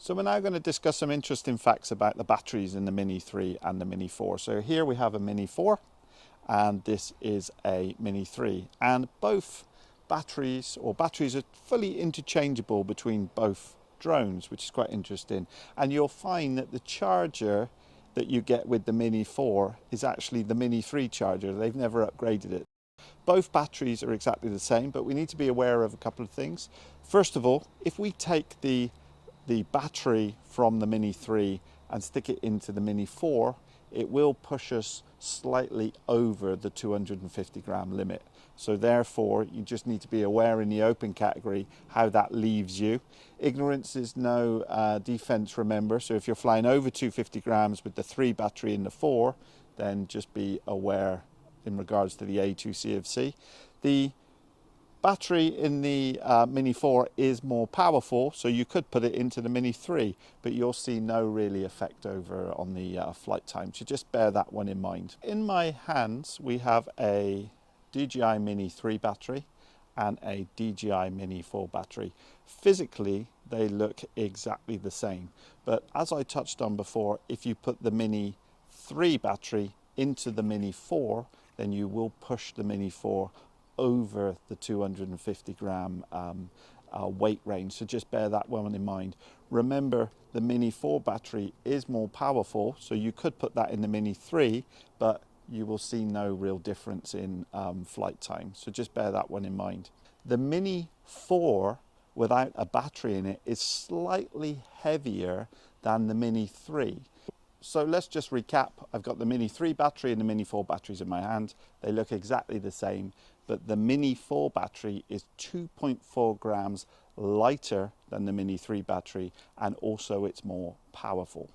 So we're now going to discuss some interesting facts about the batteries in the Mini 3 and the Mini 4. So here we have a Mini 4 and this is a Mini 3, and both batteries are fully interchangeable between both drones, which is quite interesting. And you'll find that the charger that you get with the Mini 4 is actually the Mini 3 charger. They've never upgraded it. Both batteries are exactly the same, but we need to be aware of a couple of things. First of all, if we take the battery from the Mini 3 and stick it into the Mini 4, it will push us slightly over the 250 gram limit. So therefore, you just need to be aware in the open category how that leaves you. Ignorance is no defense, remember. So if you're flying over 250 grams with the 3 battery in the 4, then just be aware in regards to the A2CFC. The battery in the Mini 4 is more powerful, so you could put it into the Mini 3, but you'll see no really effect over on the flight time, so just bear that one in mind. In my hands we have a DJI Mini 3 battery and a DJI Mini 4 battery. Physically they look exactly the same, but as I touched on before, if you put the Mini 3 battery into the Mini 4, then you will push the Mini 4 over the 250 gram weight range, so just bear that one in mind. Remember, the Mini 4 battery is more powerful, so you could put that in the Mini 3, but you will see no real difference in flight time, so just bear that one in mind. The Mini 4 without a battery in it is slightly heavier than the Mini 3. So let's just recap. I've got the Mini 3 battery and the Mini 4 batteries in my hand. They look exactly the same, but the Mini 4 battery is 2.4 grams lighter than the Mini 3 battery, and also it's more powerful.